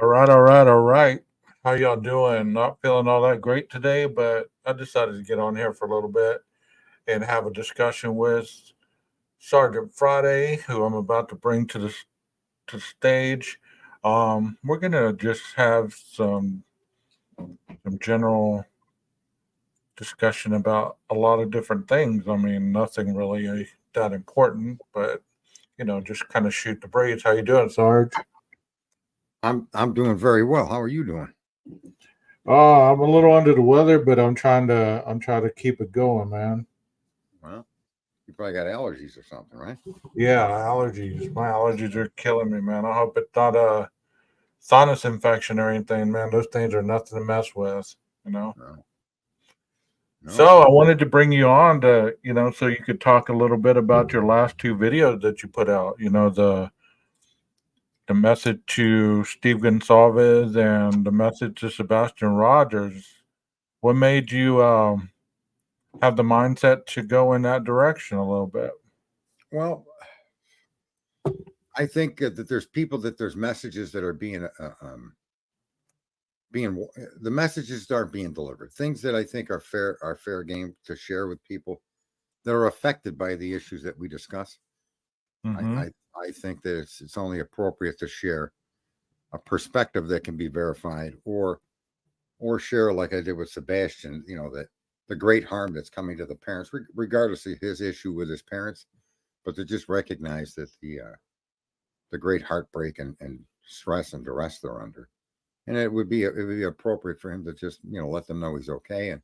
All right, all right, all right. How y'all doing? Not feeling all that great today, but I decided to get on here for a little bit and have a discussion with Sergeant Friday, who I'm about to bring to the stage. We're gonna just have some general discussion about a lot of different things. I mean, nothing really that important, but just kind of shoot the breeze. How you doing, Sarge? I'm doing very well. How are you doing? Oh, I'm a little under the weather, but I'm trying to keep it going, man. Well, you probably got allergies or something, right? Yeah, allergies. My allergies are killing me, man. I hope it's not a sinus infection or anything, man. Those things are nothing to mess with, you know. No, So no. I wanted to bring you on to, so you could talk a little bit about your last two videos that you put out. The message to Steve Gonsalves and the message to Sebastian Rogers. What made you have the mindset to go in that direction a little bit? Well, I think that there's messages that are the messages that aren't being delivered. Things that I think are fair game to share with people that are affected by the issues that we discuss. I Mm-hmm. I, I think that it's only appropriate to share a perspective that can be verified or share like I did with Sebastian, that the great harm that's coming to the parents, regardless of his issue with his parents, but to just recognize that the great heartbreak and stress and duress they're under, and it would be appropriate for him to just let them know he's okay and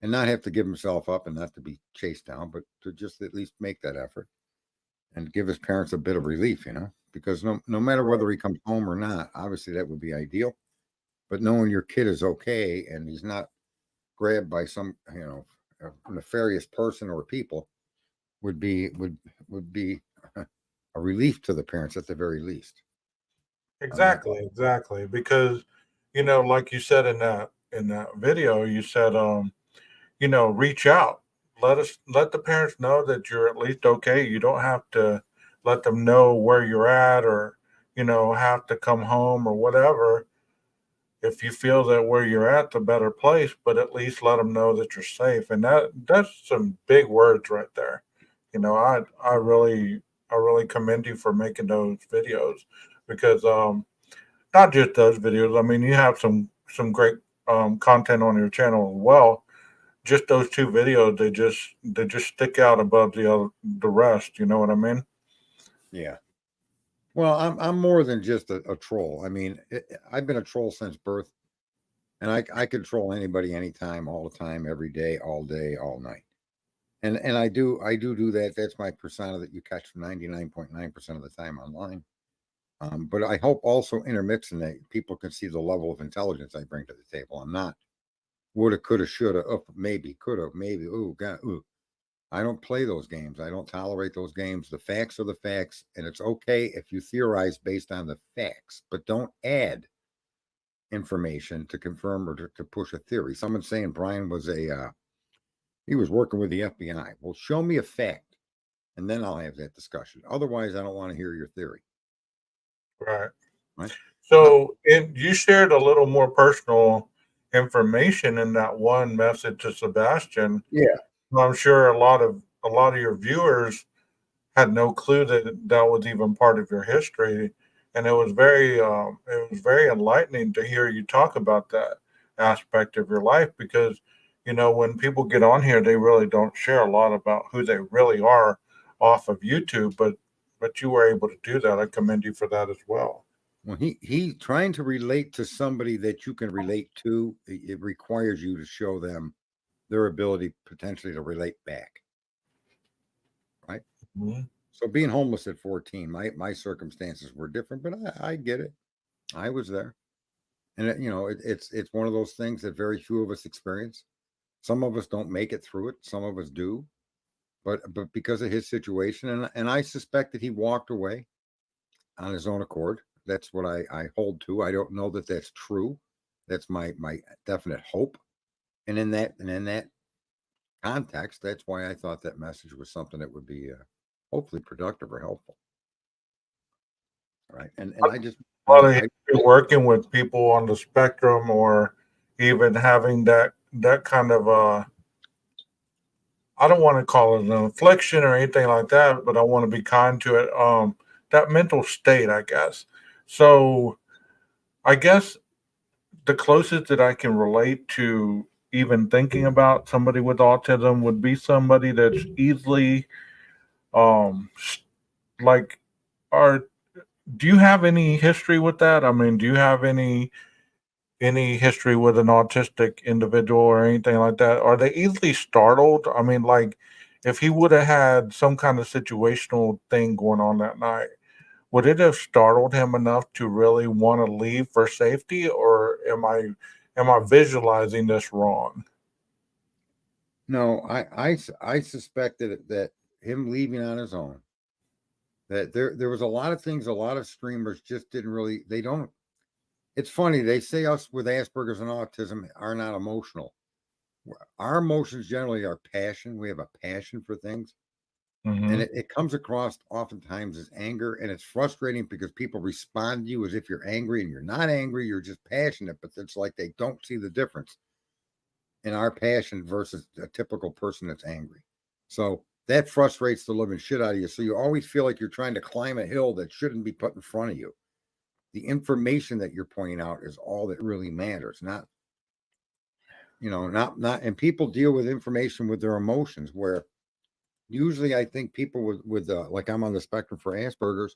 not have to give himself up and not to be chased down, but to just at least make that effort and give his parents a bit of relief, because no matter Right. whether he comes home or not, obviously that would be ideal. But knowing your kid is okay and he's not grabbed by some nefarious person or people would be a relief to the parents at the very least. On that, Exactly, exactly. Because, like you said in that video, you said, reach out. Let the parents know that you're at least okay. You don't have to let them know where you're at or, have to come home or whatever. If you feel that where you're at's a better place, but at least let them know that you're safe. And that's some big words right there. I really commend you for making those videos because not just those videos. I mean, you have some great content on your channel as well. Just those two videos, they just stick out above the rest. You know what I mean? yeah. Well, I'm more than just a troll. I mean, I've been a troll since birth, and I could troll anybody, anytime, all the time, every day, all night. And I do that. That's my persona that you catch 99.9% of the time online. But I hope also intermixing that people can see the level of intelligence I bring to the table. I'm not woulda, coulda, shoulda, up, maybe, coulda, maybe, ooh, God, ooh. I don't play those games. I don't tolerate those games. The facts are the facts, and it's okay if you theorize based on the facts, but don't add information to confirm or to push a theory. Someone's saying Brian was he was working with the FBI. Well, show me a fact, and then I'll have that discussion. Otherwise, I don't want to hear your theory. Right. Right? No, So, and you shared a little more personal information in that one message to Sebastian. yeah, I'm sure a lot of your viewers had no clue that that was even part of your history, and it was very enlightening to hear you talk about that aspect of your life because when people get on here, they really don't share a lot about who they really are off of YouTube, but you were able to do that. I commend you for that as well. when he trying to relate to somebody that you can relate to, it requires you to show them their ability potentially to relate back, right? Mhm. So being homeless at 14, my circumstances were different, but I get it. I was there, and it's one of those things that very few of us experience. Some of us don't make it through it. Some of us do, but because of his situation, and I suspect that he walked away on his own accord. That's what I hold to. I don't know that that's true. That's my definite hope. And in that context, that's why I thought that message was something that would be hopefully productive or helpful. right? And I just A lot of I history working with people on the spectrum, or even having that kind of I don't want to call it an affliction or anything like that, but I want to be kind to it. That mental state, I guess. So I guess the closest that I can relate to even thinking about somebody with autism would be somebody that's easily like, are do you have any history with that? I mean, do you have any history with an autistic individual or anything like that? Are they easily startled? I mean, like, if he would have had some kind of situational thing going on that night, would it have startled him enough to really want to leave for safety, or am I visualizing this wrong? no, I suspected that him leaving on his own, that there was a lot of things, a lot of streamers just didn't really, they don't. It's funny, they say us with Asperger's and autism are not emotional. Our emotions generally are passion. We have a passion for things. And Hmm. it comes across oftentimes as anger, and it's frustrating because people respond to you as if you're angry, and you're not angry, you're just passionate, but it's like they don't see the difference in our passion versus a typical person that's angry. So that frustrates the living shit out of you. So you always feel like you're trying to climb a hill that shouldn't be put in front of you. The information that you're pointing out is all that really matters, not, not, and people deal with information with their emotions, where usually I think people with like, I'm on the spectrum for Asperger's,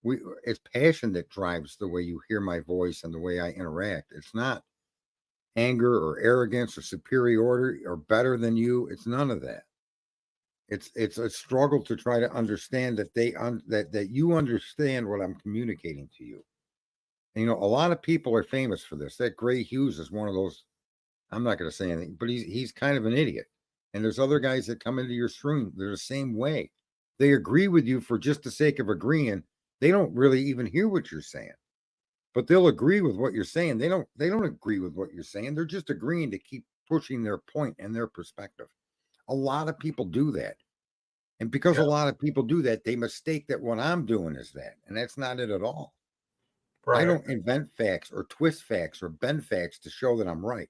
we it's passion that drives the way you hear my voice and the way I interact. It's not anger or arrogance or superiority or better than you. It's none of that. It's a struggle to try to understand that that you understand what I'm communicating to you. And, a lot of people are famous for this. That Gray Hughes is one of those. I'm not going to say anything, but he's kind of an idiot. And there's other guys that come into your stream. They're the same way. They agree with you for just the sake of agreeing. They don't really even hear what you're saying, but they'll agree with what you're saying. They don't agree with what you're saying. They're just agreeing to keep pushing their point and their perspective. A lot of people do that. And because Yeah, a lot of people do that, they mistake that what I'm doing is that. And that's not it at all. I right. don't invent facts or twist facts or bend facts to show that I'm right.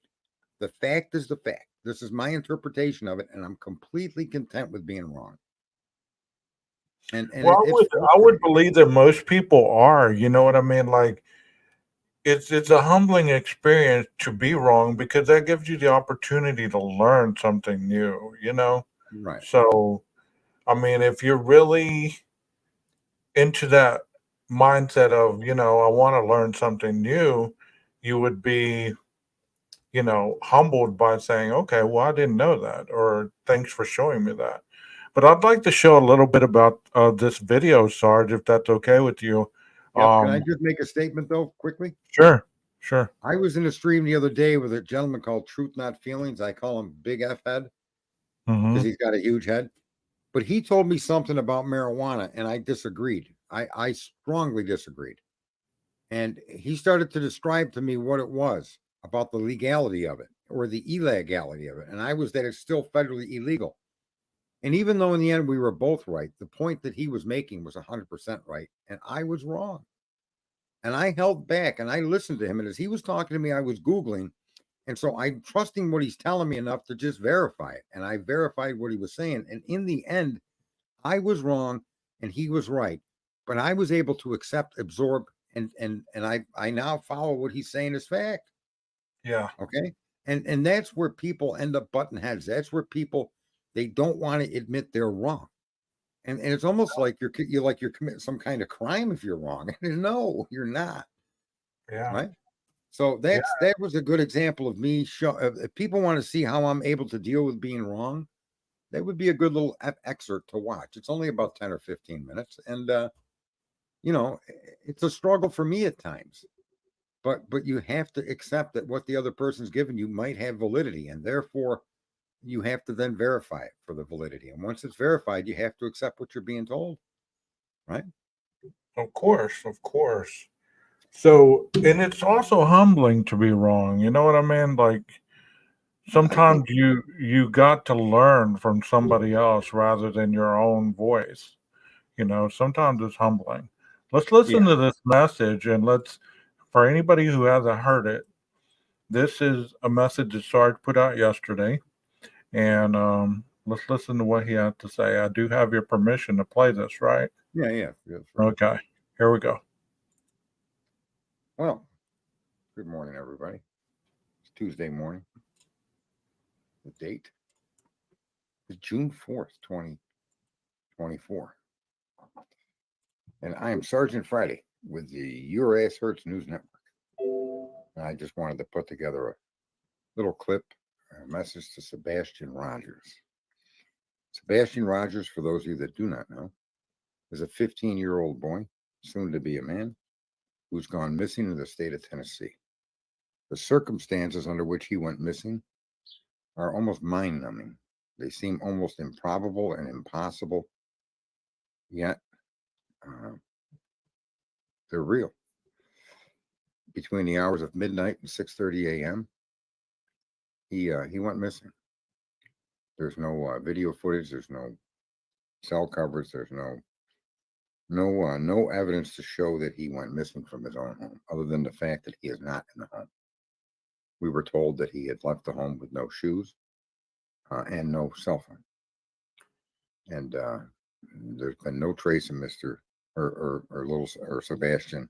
The fact is the fact. This is my interpretation of it, and I'm completely content with being wrong. And Well, it's I would frustrating. believe that most people are. You know what I mean? Like, it's a humbling experience to be wrong, because that gives you the opportunity to learn something new. Right. So I mean, if you're really into that mindset of, I want to learn something new, you would be, humbled by saying, okay, well, I didn't know that, or thanks for showing me that. But I'd like to show a little bit about this video, Sarge, if that's okay with you. Yep. Can I Um, just make a statement though, quickly? sure, sure. I was in a stream the other day with a gentleman called Truth Not Feelings. I call him Big F Head because Hmm. he's got a huge head. But he told me something about marijuana, and I disagreed. I strongly disagreed. And he started to describe to me what it was about the legality of it or the illegality of it. And I was that it's still federally illegal. And even though in the end we were both right, the point that he was making was 100% right. And I was wrong. And I held back and I listened to him. And as he was talking to me, I was Googling. And so I'm trusting what he's telling me enough to just verify it. And I verified what he was saying. And in the end, I was wrong and he was right. But I was able to accept, absorb, and I now follow what he's saying as fact. Yeah, Okay. And that's where people end up butting heads. That's where people, they don't want to admit they're wrong. And it's almost like you're committing some kind of crime if you're wrong. No, you're not. yeah, Right. So yeah. that was a good example of me. If people want to see how I'm able to deal with being wrong, that would be a good little excerpt to watch. It's only about 10 or 15 minutes, and it's a struggle for me at times. But you have to accept that what the other person's given you might have validity, and therefore you have to then verify it for the validity. And once it's verified, you have to accept what you're being told, right? Of course, of course. So, and it's also humbling to be wrong. You know what I mean? Like, I think sometimes you got to learn from somebody else rather than your own voice. Sometimes it's humbling. Let's listen Yeah, to this message, and for anybody who hasn't heard it, this is a message that Sarge put out yesterday, and let's listen to what he had to say. I do have your permission to play this, right? yeah. Feel free. Okay, here we go. Well, good morning, everybody. It's Tuesday morning. The date is June 4th, 2024. And I am Sergeant Friday with the Your Ass Hurts News Network. And I just wanted to put together a little clip, a message to Sebastian Rogers. Sebastian Rogers, for those of you that do not know, is a 15-year-old boy, soon to be a man, who's gone missing in the state of Tennessee. The circumstances under which he went missing are almost mind-numbing. They seem almost improbable and impossible, yet they're real. Between the hours of midnight and 6:30 a.m., he went missing. There's no video footage. There's no cell coverage. There's no evidence to show that he went missing from his own home, other than the fact that he is not in the home. We were told that he had left the home with no shoes and no cell phone, and there's been no trace of Mr. or Sebastian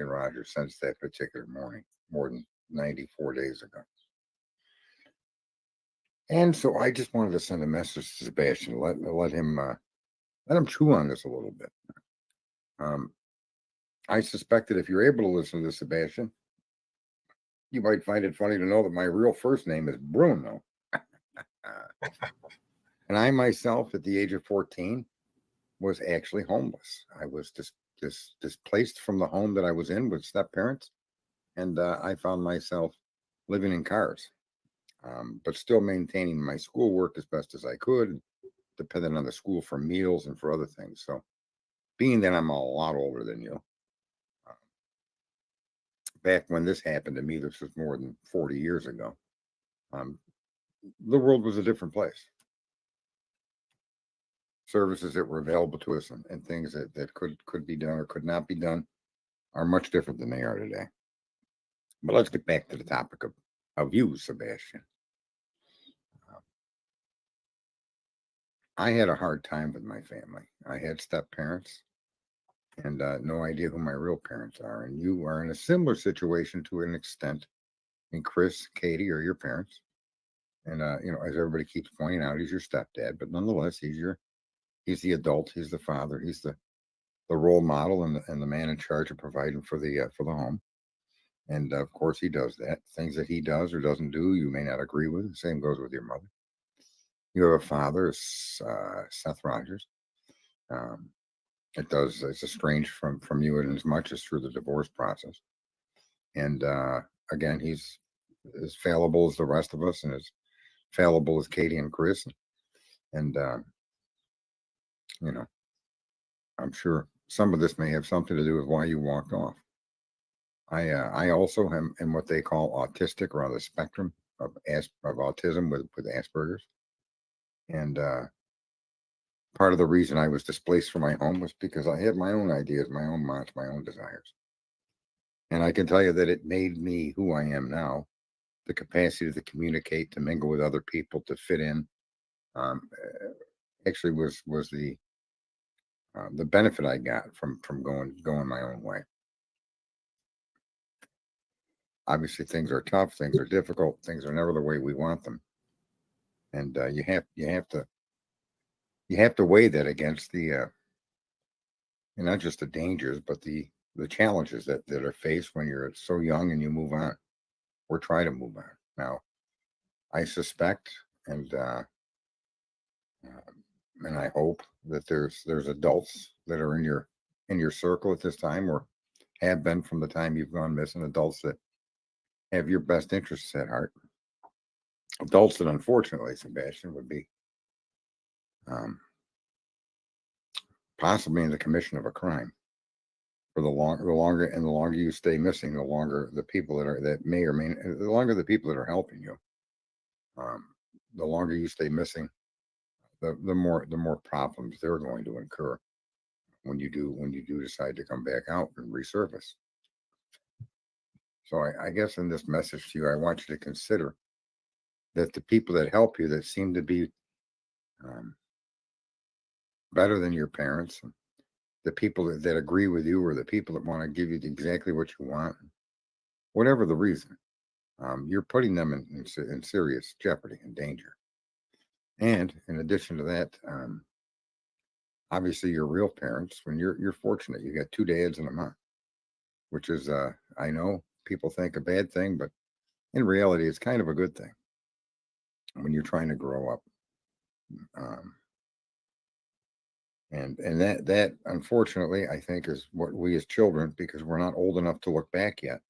Rogers since that particular morning, more than 94 days ago. And so I just wanted to send a message to Sebastian, let him chew on this a little bit. I suspect that if you're able to listen to this, Sebastian, you might find it funny to know that my real first name is Bruno. And I myself, at the age of 14, was actually homeless. I was displaced from the home that I was in with step parents, and I found myself living in cars, but still maintaining my schoolwork as best as I could, depending on the school for meals and for other things. So, being that I'm a lot older than you, back when this happened to me, this was more than 40 years ago, the world was a different place. Services that were available to us and things that could be done or could not be done are much different than they are today. But let's get back to the topic of you, Sebastian. I had a hard time with my family. I had step parents and no idea who my real parents are. And you are in a similar situation to an extent. And Chris, Katie are your parents. And, as everybody keeps pointing out, he's your stepdad. But nonetheless, he's the adult. He's the father. He's the role model and the man in charge of providing for the home. And of course, he does that. Things that he does or doesn't do, you may not agree with. The same goes with your mother. You have a father, Seth Rogers. It's estranged from you in as much as through the divorce process. And again, he's as fallible as the rest of us, and as fallible as Katie and Chris. And I'm sure some of this may have something to do with why you walked off. I also am what they call autistic, or on the spectrum of autism with Asperger's. And part of the reason I was displaced from my home was because I had my own ideas, my own wants, my own desires. And I can tell you that it made me who I am now. The capacity to communicate, to mingle with other people, to fit in, actually was the benefit I got from going my own way. Obviously, things are tough, things are difficult, things are never the way we want them, and you have to weigh that against the not just the dangers, but the challenges that are faced when you're so young and you move on or try to move on. Now, I suspect and I hope that there's adults that are in your circle at this time, or have been from the time you've gone missing, adults that have your best interests at heart. Adults that, unfortunately, Sebastian, would be possibly in the commission of a crime. For the longer you stay missing, the longer the people the longer the people that are helping you, the longer you stay missing, the more problems they're going to incur. when you do decide to come back out and resurface. So I guess in this message to you, I want you to consider that the people that help you, that seem to be better than your parents, the people that agree with you, or the people that want to give you exactly what you want, whatever the reason, you're putting them in serious jeopardy and danger. And in addition to that, obviously your real parents, when you're fortunate, you got 2 dads and a mom, which is, I know people think a bad thing, but in reality, it's kind of a good thing when you're trying to grow up. And that unfortunately, I think, is what we as children, because we're not old enough to look back yet.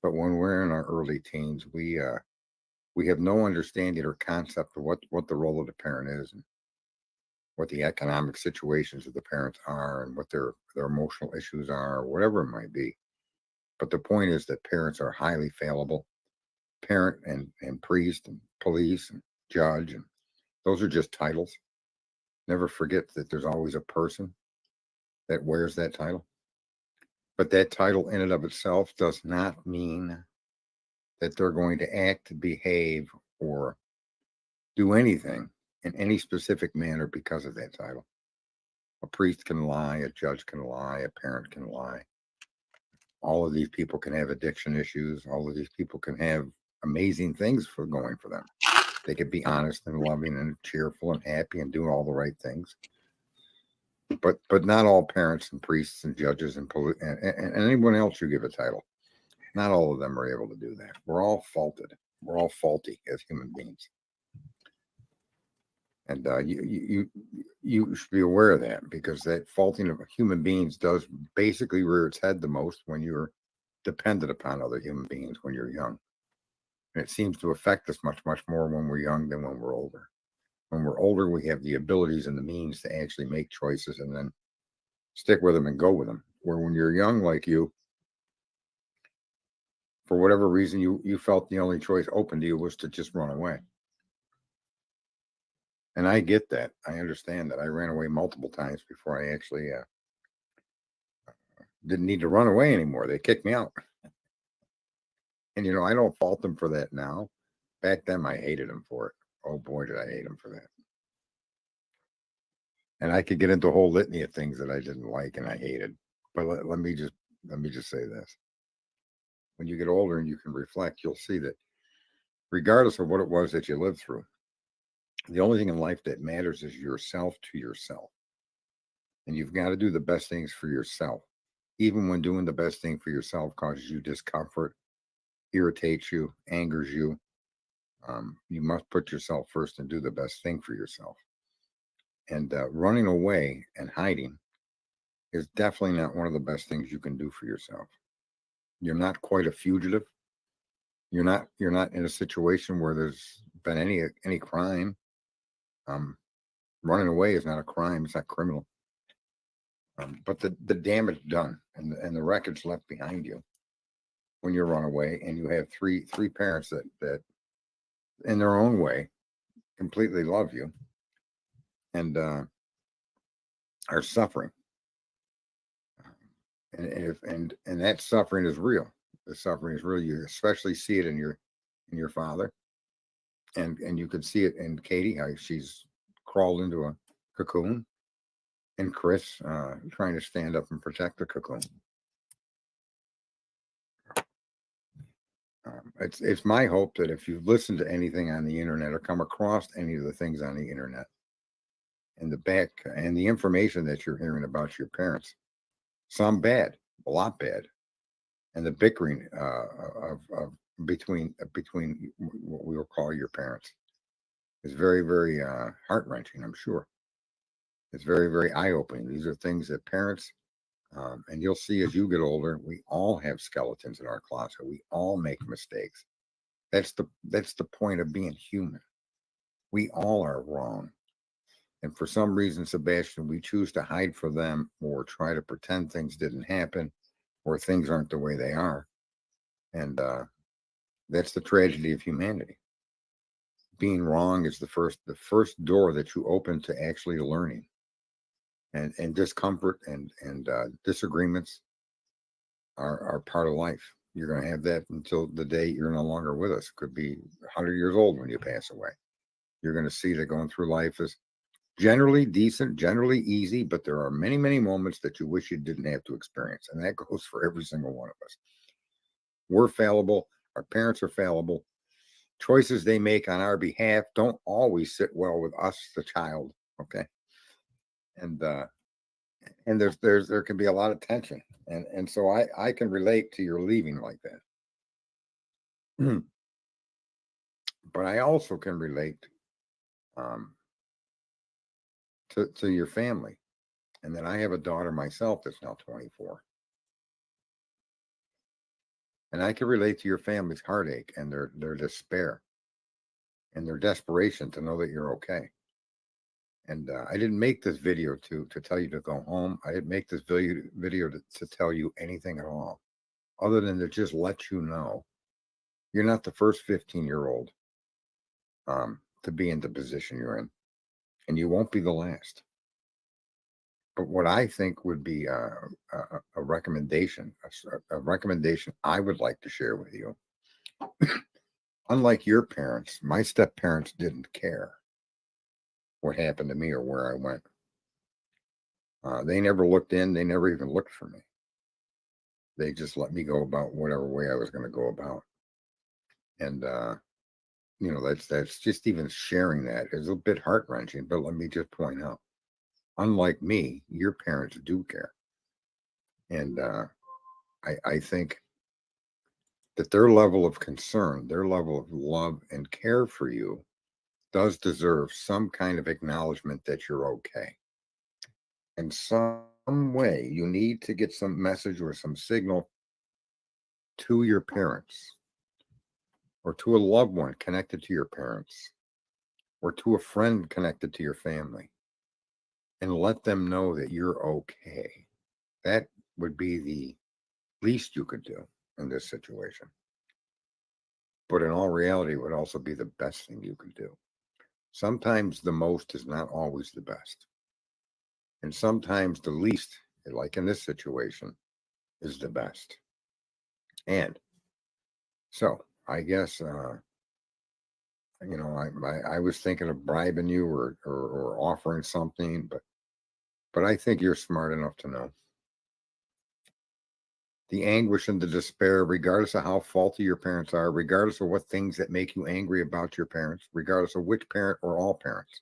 But when we're in our early teens, we have no understanding or concept of what the role of the parent is, and what the economic situations of the parents are, and what their emotional issues are, or whatever it might be. But the point is that parents are highly fallible. Parent and priest and police and judge, and those are just titles. Never forget that there's always a person that wears that title. But that title in and of itself does not mean that they're going to act, behave, or do anything in any specific manner because of that title. A priest can lie, a judge can lie, a parent can lie. All of these people can have addiction issues. All of these people can have amazing things going for them. They could be honest and loving and cheerful and happy and do all the right things. But not all parents and priests and judges and anyone else you give a title, not all of them are able to do that. We're all faulted. We're all faulty as human beings. And you should be aware of that, because that faulting of human beings does basically rear its head the most when you're dependent upon other human beings when you're young. And it seems to affect us much, much more when we're young than when we're older. When we're older, we have the abilities and the means to actually make choices and then stick with them and go with them. Where when you're young, like you, for whatever reason, you felt the only choice open to you was to just run away. And I get that. I understand that. I ran away multiple times before I actually didn't need to run away anymore. They kicked me out. And, I don't fault them for that now. Back then, I hated them for it. Oh, boy, did I hate them for that. And I could get into a whole litany of things that I didn't like and I hated. But let me just say this. When you get older and you can reflect, you'll see that regardless of what it was that you lived through, the only thing in life that matters is yourself to yourself. And you've got to do the best things for yourself. Even when doing the best thing for yourself causes you discomfort, irritates you, angers you, you must put yourself first and do the best thing for yourself. And running away and hiding is definitely not one of the best things you can do for yourself. You're not quite a fugitive. You're not in a situation where there's been any crime. Running away is not a crime. It's not criminal. But the damage done and the wreckage left behind you when you run away, and you have three parents that in their own way completely love you and are suffering. And that suffering is real. The suffering is real. You especially see it in your father, and you could see it in Katie, how she's crawled into a cocoon, and Chris trying to stand up and protect the cocoon. It's my hope that if you've listened to anything on the internet or come across any of the things on the internet and the information that you're hearing about your parents, some bad, a lot bad, and the bickering of between what we will call your parents is very, very heart-wrenching, I'm sure. It's very, very eye-opening. These are things that parents, and you'll see as you get older, we all have skeletons in our closet. We all make mistakes. That's the point of being human. We all are wrong. And for some reason, Sebastian, we choose to hide from them or try to pretend things didn't happen or things aren't the way they are. And that's the tragedy of humanity. Being wrong is the first door that you open to actually learning. and discomfort and disagreements are part of life. You're going to have that until the day you're no longer with us. Could be 100 years old when you pass away. You're going to see that going through life is generally decent, generally easy, but there are many, many moments that you wish you didn't have to experience. And that goes for every single one of us. We're fallible. Our parents are fallible. Choices they make on our behalf don't always sit well with us, the child. Okay. And there can be a lot of tension. And so I can relate to your leaving like that. But I also can relate um, to your family. And then I have a daughter myself that's now 24. And I can relate to your family's heartache and their despair and their desperation to know that you're okay. And I didn't make this video to tell you to go home. I didn't make this video to tell you anything at all, other than to just let you know you're not the first 15-year-old to be in the position you're in, and you won't be the last. But what I think would be a recommendation, a recommendation I would like to share with you. Unlike your parents, my step parents didn't care what happened to me or where I went. They never looked in. They never even looked for me. They just let me go about whatever way I was going to go about. And, that's just even sharing that is a bit heart wrenching. But let me just point out, unlike me, your parents do care. And I think that their level of concern, their level of love and care for you does deserve some kind of acknowledgement that you're okay. In some way, you need to get some message or some signal to your parents or to a loved one connected to your parents or to a friend connected to your family and let them know that you're okay. That would be the least you could do in this situation. But in all reality, it would also be the best thing you could do. Sometimes the most is not always the best. And sometimes the least, like in this situation, is the best. And so I guess, I was thinking of bribing you or offering something, but I think you're smart enough to know the anguish and the despair, regardless of how faulty your parents are, regardless of what things that make you angry about your parents, regardless of which parent or all parents,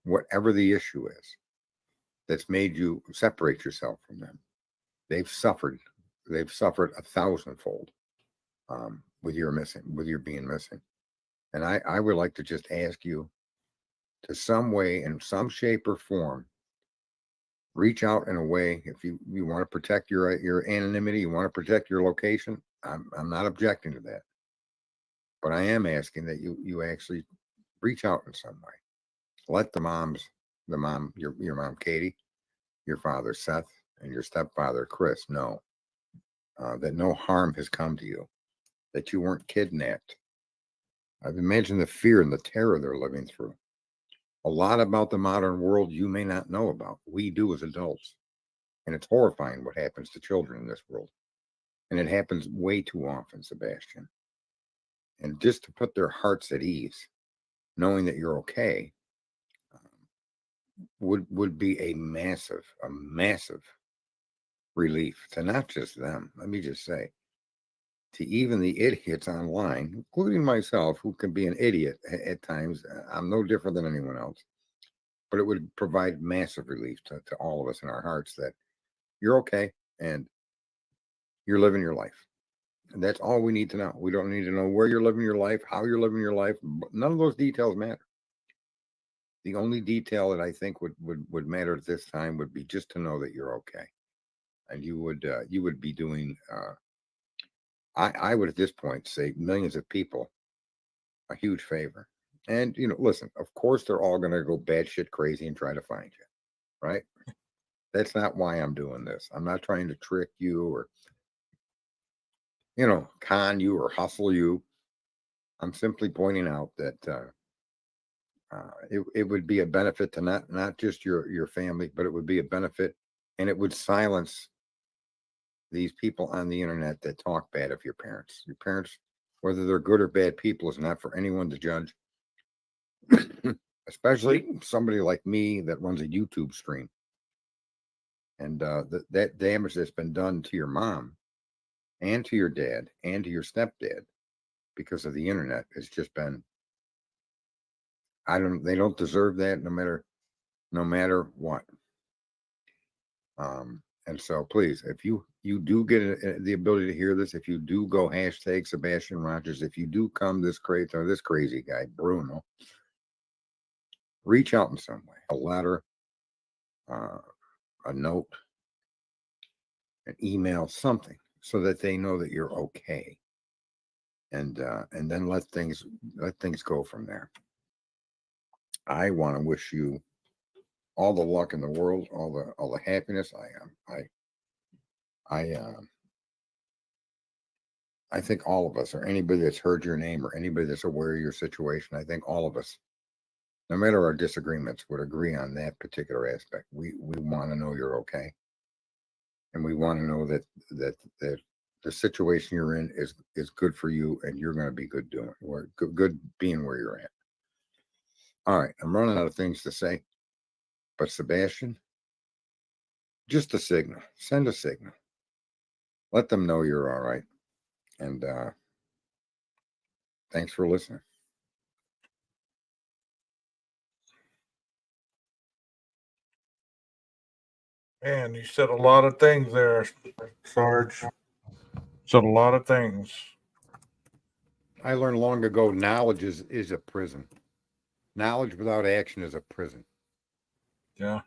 whatever the issue is that's made you separate yourself from them, they've suffered 1,000-fold with your being missing. And I would like to just ask you to some way, in some shape or form, reach out in a way. If you want to protect your anonymity, you want to protect your location, I'm not objecting to that. But I am asking that you actually reach out in some way. Let your mom Katie, your father Seth, and your stepfather Chris know that no harm has come to you, that you weren't kidnapped. I've imagined the fear and the terror they're living through. A lot about the modern world you may not know about. We do as adults. And it's horrifying what happens to children in this world. And it happens way too often, Sebastian. And just to put their hearts at ease, knowing that you're okay, would be a massive relief to not just them. Let me just say, to even the idiots online, including myself, who can be an idiot at times. I'm no different than anyone else. But it would provide massive relief to all of us in our hearts that you're okay and you're living your life. And that's all we need to know. We don't need to know where you're living your life, how you're living your life. None of those details matter. The only detail that I think would matter at this time would be just to know that you're okay. And you would be doing, I would at this point say, millions of people a huge favor. And, listen, of course, they're all going to go batshit crazy and try to find you, right? That's not why I'm doing this. I'm not trying to trick you or, con you or hustle you. I'm simply pointing out that it would be a benefit to not just your family, but it would be a benefit, and it would silence these people on the internet that talk bad of your parents. Your parents, whether they're good or bad people, is not for anyone to judge. Especially somebody like me that runs a YouTube stream. And that damage that's been done to your mom and to your dad and to your stepdad because of the internet has just been, they don't deserve that no matter what. And so please, if you do get the ability to hear this, if you do go hashtag Sebastian Rogers, if you do come this crazy guy, Bruno, reach out in some way, a letter, a note, an email, something, so that they know that you're okay. And then let things go from there. I want to wish you all the luck in the world, all the happiness. I think all of us, or anybody that's heard your name, or anybody that's aware of your situation, I think all of us, no matter our disagreements, would agree on that particular aspect. We want to know you're okay, and we want to know that the situation you're in is good for you, and you're going to be good being where you're at. All right, I'm running out of things to say, but Sebastian, just a signal. Send a signal. Let them know you're all right. And thanks for listening. Man, you said a lot of things there, Sarge. Said a lot of things. I learned long ago, knowledge is a prison. Knowledge without action is a prison. Yeah.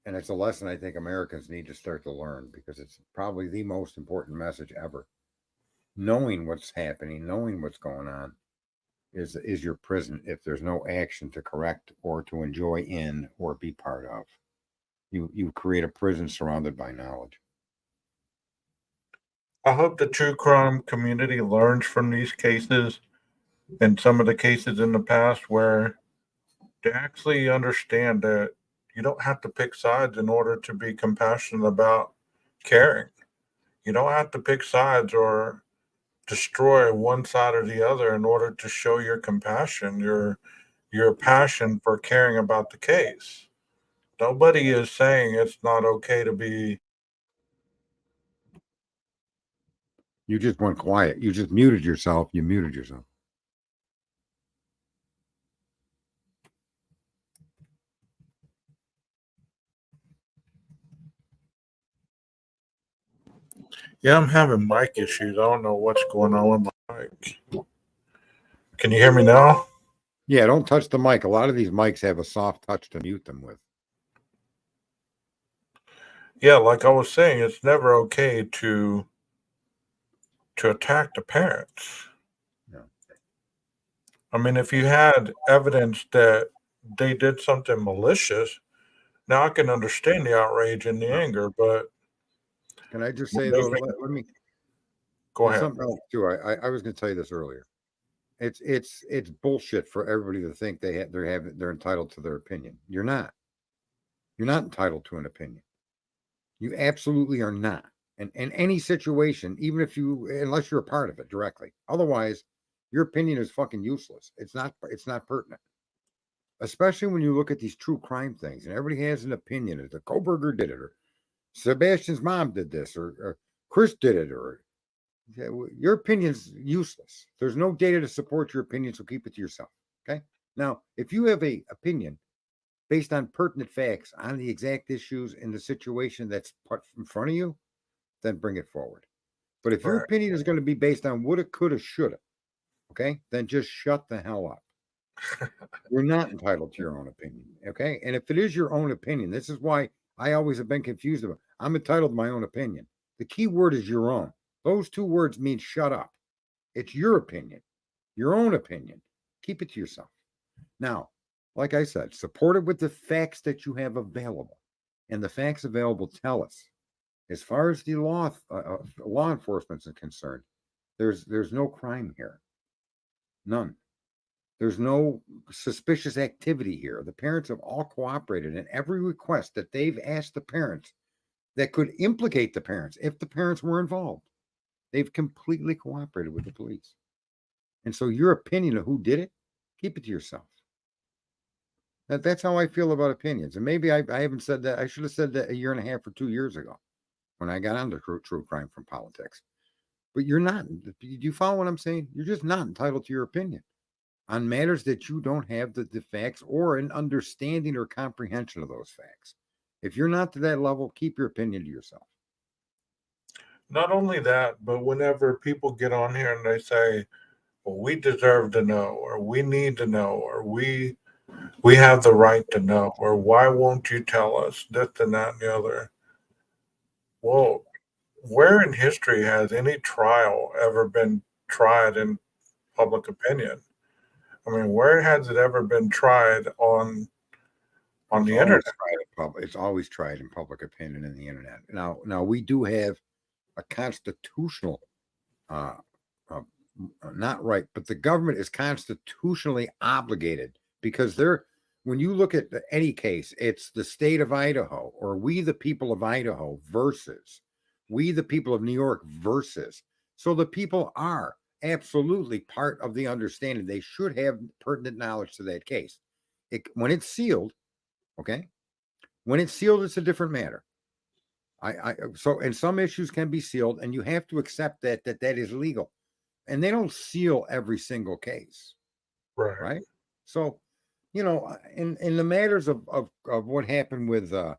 And it's a lesson I think Americans need to start to learn, because it's probably the most important message ever. Knowing what's happening, knowing what's going on is your prison if there's no action to correct or to enjoy in or be part of. You create a prison surrounded by knowledge. I hope the true crime community learns from these cases and some of the cases in the past where they actually understand that you don't have to pick sides in order to be compassionate about caring. You don't have to pick sides or destroy one side or the other in order to show your compassion, your passion for caring about the case. Nobody is saying it's not okay to be. You just went quiet. You just muted yourself. You muted yourself. Yeah, I'm having mic issues. I don't know what's going on with my mic. Can you hear me now? Yeah, don't touch the mic. A lot of these mics have a soft touch to mute them with. Yeah, like I was saying, it's never okay to attack the parents. Yeah. I mean, if you had evidence that they did something malicious, now I can understand the outrage and the anger, but Can I just say though? Let me. go There's ahead. something else too. I was going to tell you this earlier. It's bullshit for everybody to think they're entitled to their opinion. You're not. You're not entitled to an opinion. You absolutely are not. And in any situation, unless you're a part of it directly. Otherwise, your opinion is fucking useless. It's not pertinent. Especially when you look at these true crime things and everybody has an opinion. The Koberger did it, or Sebastian's mom did this, or Chris did it, or your opinion's useless. There's no data to support your opinion, so keep it to yourself. Okay. Now, if you have a opinion based on pertinent facts on the exact issues in the situation that's put in front of you, then bring it forward. But if your Right. opinion is going to be based on woulda, coulda, shoulda, okay, then just shut the hell up. You're not entitled to your own opinion, okay? And if it is your own opinion, this is why I always have been confused about. I'm entitled to my own opinion. The key word is your own. Those two words mean shut up. It's your opinion, your own opinion. Keep it to yourself. Now, like I said, support it with the facts that you have available, and the facts available tell us, as far as the law enforcement is concerned, there's no crime here, none. There's no suspicious activity here. The parents have all cooperated in every request that they've asked the parents that could implicate the parents if the parents were involved. They've completely cooperated with the police. And so your opinion of who did it, keep it to yourself. That's how I feel about opinions. And maybe I haven't said that. I should have said that a year and a half or 2 years ago when I got onto true crime from politics. But you're not. Do you follow what I'm saying? You're just not entitled to your opinion on matters that you don't have the facts or an understanding or comprehension of those facts. If you're not to that level, keep your opinion to yourself. Not only that, but whenever people get on here and they say, well, we deserve to know, or we need to know, or we have the right to know, or why won't you tell us this and that and the other? Well, where in history has any trial ever been tried in public opinion? I mean, where has it ever been tried on the internet? It's always tried in public opinion in the internet. Now we do have a constitutional, uh, not right, but the government is constitutionally obligated because when you look at any case, it's the state of Idaho or we the people of Idaho versus we the people of New York versus. So the people are absolutely part of the understanding. They should have pertinent knowledge to that case. When it's sealed, okay? When it's sealed, it's a different matter. So and some issues can be sealed, and you have to accept that is legal. And they don't seal every single case, right? So, in the matters of what happened with Donna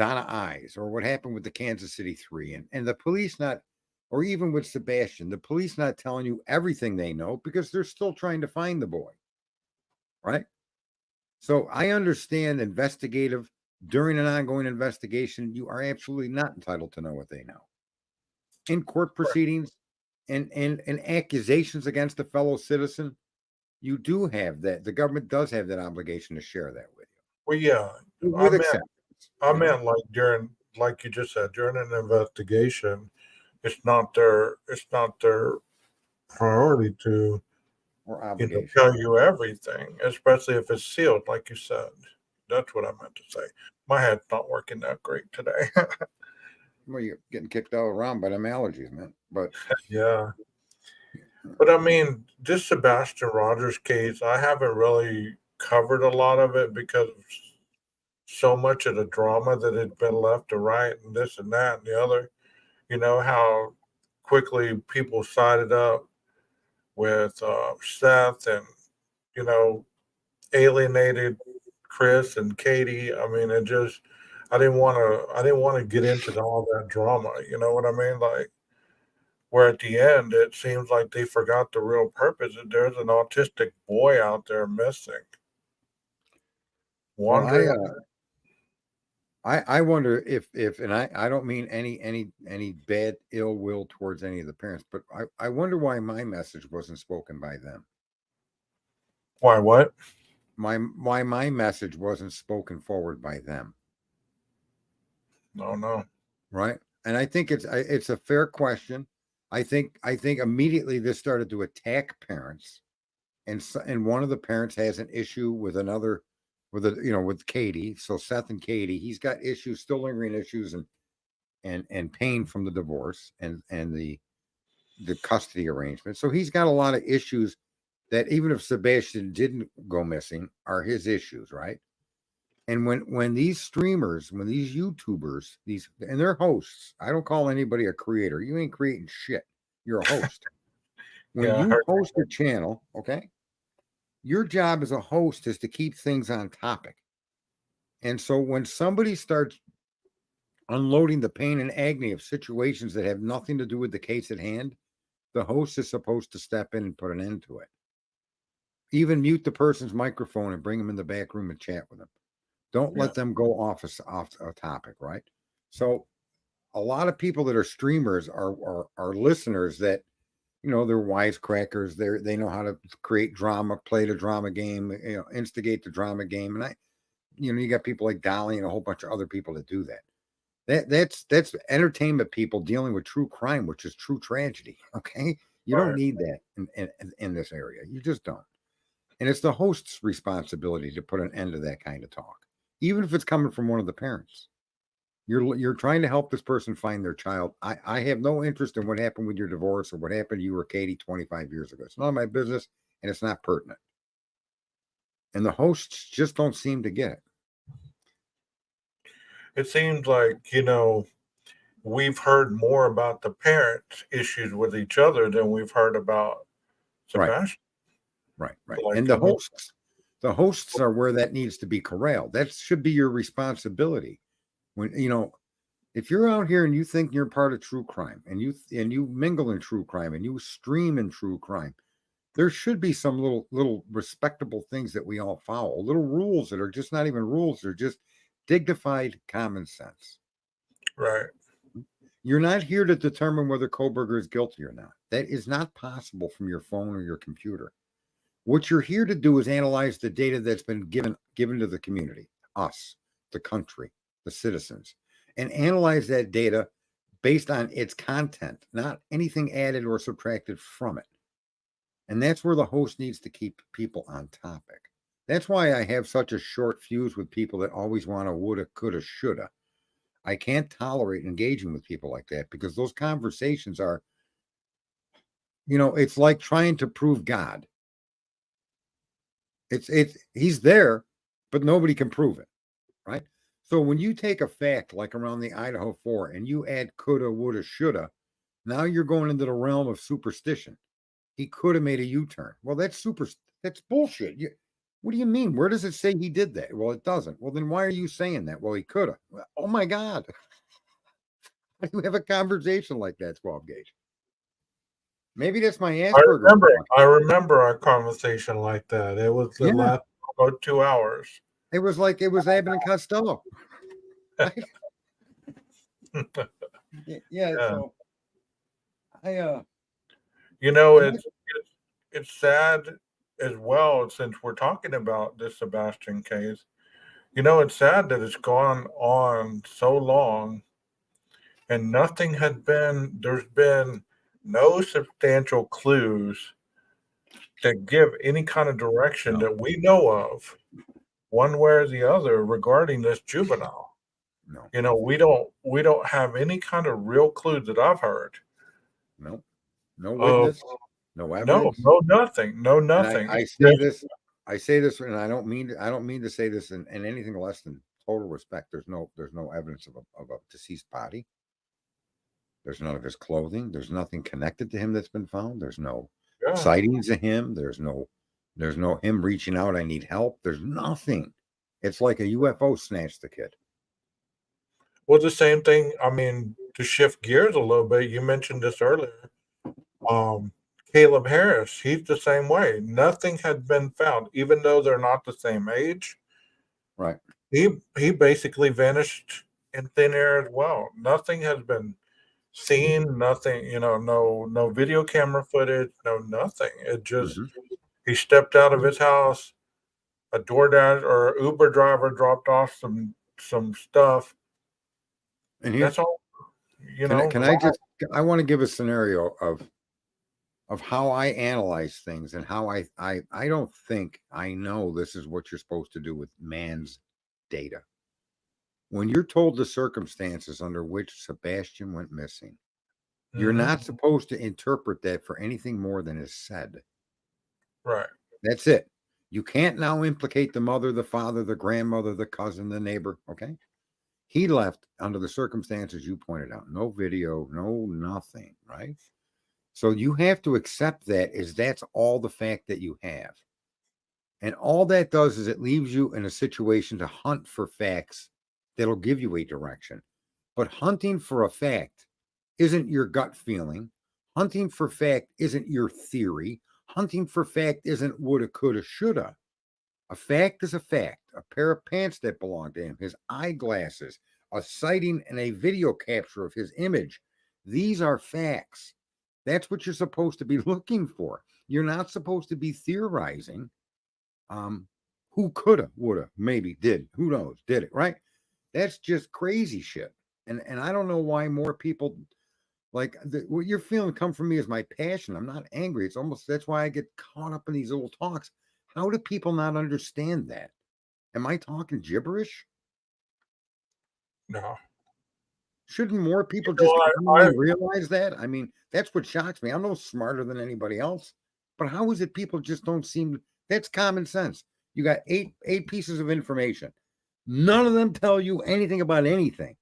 Eyes or what happened with the Kansas City Three, and the police not, or even with Sebastian, the police not telling you everything they know because they're still trying to find the boy, right? So I understand during an ongoing investigation, you are absolutely not entitled to know what they know. In court proceedings and accusations against a fellow citizen, you do have that. The government does have that obligation to share that with you. Well, yeah, With acceptance. I meant like you just said, during an investigation, it's not their priority to or obligation. tell you everything, especially if it's sealed, like you said. That's what I meant to say. My head's not working that great today. Well, you're getting kicked all around by them allergies, man. But yeah. But I mean, this Sebastian Rogers case, I haven't really covered a lot of it because of so much of the drama that had been left to right and this and that and the other. You know how quickly people sided up with Seth and alienated Chris and Katie. I mean, I didn't want to get into all that drama. You know what I mean? Like, where at the end it seems like they forgot the real purpose. That there's an autistic boy out there missing. Wondering. Well, I wonder if and I don't mean any bad ill will towards any of the parents, but I wonder why my message wasn't spoken by them. Why what? Why my message wasn't spoken forward by them. No. Right? And I think it's a fair question. I think immediately this started to attack parents, and one of the parents has an issue with another, with Katie. So Seth and Katie, he's got issues, still lingering issues, and pain from the divorce and the custody arrangement. So he's got a lot of issues that even if Sebastian didn't go missing, are his issues, right? And when these streamers, when these YouTubers, and they're hosts, I don't call anybody a creator. You ain't creating shit. You're a host. When you host a channel, okay, your job as a host is to keep things on topic. And so when somebody starts unloading the pain and agony of situations that have nothing to do with the case at hand, the host is supposed to step in and put an end to it. Even mute the person's microphone and bring them in the back room and chat with them. Don't let them go off a topic, right? So a lot of people that are streamers are listeners that, they're wisecrackers. They know how to create drama, play the drama game, instigate the drama game. And you got people like Dolly and a whole bunch of other people that do that. That's entertainment people dealing with true crime, which is true tragedy. Okay. You don't Right. need that in this area. You just don't. And it's the host's responsibility to put an end to that kind of talk, even if it's coming from one of the parents. You're trying to help this person find their child. I have no interest in what happened with your divorce or what happened to you or Katie 25 years ago. It's none of my business and it's not pertinent. And the hosts just don't seem to get it. It seems like, we've heard more about the parents' issues with each other than we've heard about Right, Sebastian. right. Like, And the hosts are where that needs to be corralled. That should be your responsibility. When if you're out here and you think you're part of true crime and you mingle in true crime and you stream in true crime, there should be some little respectable things that we all follow, little rules that are just not even rules, they're just dignified common sense. right, You're not here to determine whether Koberger is guilty or not. That is not possible from your phone or your computer. What you're here to do is analyze the data that's been given to the community, us, the country, the citizens, and analyze that data based on its content, not anything added or subtracted from it. And that's where the host needs to keep people on topic. That's why I have such a short fuse with people that always want to woulda, coulda, shoulda. I can't tolerate engaging with people like that because those conversations are, it's like trying to prove God. It's he's there, but nobody can prove it, right? So when you take a fact like around the Idaho 4 and you add coulda, woulda, shoulda, now you're going into the realm of superstition. He could have made a U-turn. Well, that's bullshit. What do you mean? Where does it say he did that? Well, it doesn't. Well, then why are you saying that? Well, he could have. Oh my God. How do you have a conversation like that, 12 gauge? Maybe that's my I Asperger's remember, talking. I remember our conversation like that. It was the Yeah. last about 2 hours. It was like it was Abbott and Costello. Right? Yeah. Yeah. So I It's sad as well, since we're talking about this Sebastian case. It's sad that it's gone on so long and there's been no substantial clues that give any kind of direction no, that we know of, one way or the other, regarding this juvenile. no, We don't have any kind of real clue that I've heard no, no of. witness, no No, evidence. no nothing, no And nothing. I say this, and I don't mean to say this in anything less than total respect. There's no evidence of a deceased body. There's none of his clothing. There's nothing connected to him that's been found. There's no Yeah. sightings of him. There's no him reaching out. I need help. There's nothing. It's like a UFO snatched the kid. Well, the same thing. I mean, to shift gears a little bit, you mentioned this earlier. Um, Caleb Harris, he's the same way. Nothing had been found, even though they're not the same age. Right. He basically vanished in thin air as well. Nothing has been seen. Nothing, no video camera footage, no nothing. It just Hmm. he stepped out of his house. A DoorDash or Uber driver dropped off some stuff. And here's That's all. can I want to give a scenario of how I analyze things and how I don't think I know this is what you're supposed to do with man's data. When you're told the circumstances under which Sebastian went missing, you're Mhm. not supposed to interpret that for anything more than is said. Right. That's it. You can't now implicate the mother, the father, the grandmother, the cousin, the neighbor. Okay. He left under the circumstances you pointed out. No video, no nothing. Right. So you have to accept that's all the fact that you have. And all that does is it leaves you in a situation to hunt for facts that'll give you a direction. But hunting for a fact isn't your gut feeling. Hunting for fact isn't your theory. Hunting for fact isn't woulda, coulda, shoulda. A fact is a fact. A pair of pants that belong to him, his eyeglasses, a sighting, and a video capture of his image. These are facts. That's what you're supposed to be looking for. You're not supposed to be theorizing. Who coulda, woulda, maybe did, who knows, did it, right? That's just crazy shit. And I don't know why more people Like what you're feeling come from me is my passion. I'm not angry. It's almost that's why I get caught up in these little talks. How do people not understand that? Am I talking gibberish? No. Shouldn't more people You know, just I commonly realize that? I mean, that's what shocks me. I'm no smarter than anybody else, but how is it people just don't seem that's common sense. You got eight pieces of information. None of them tell you anything about anything.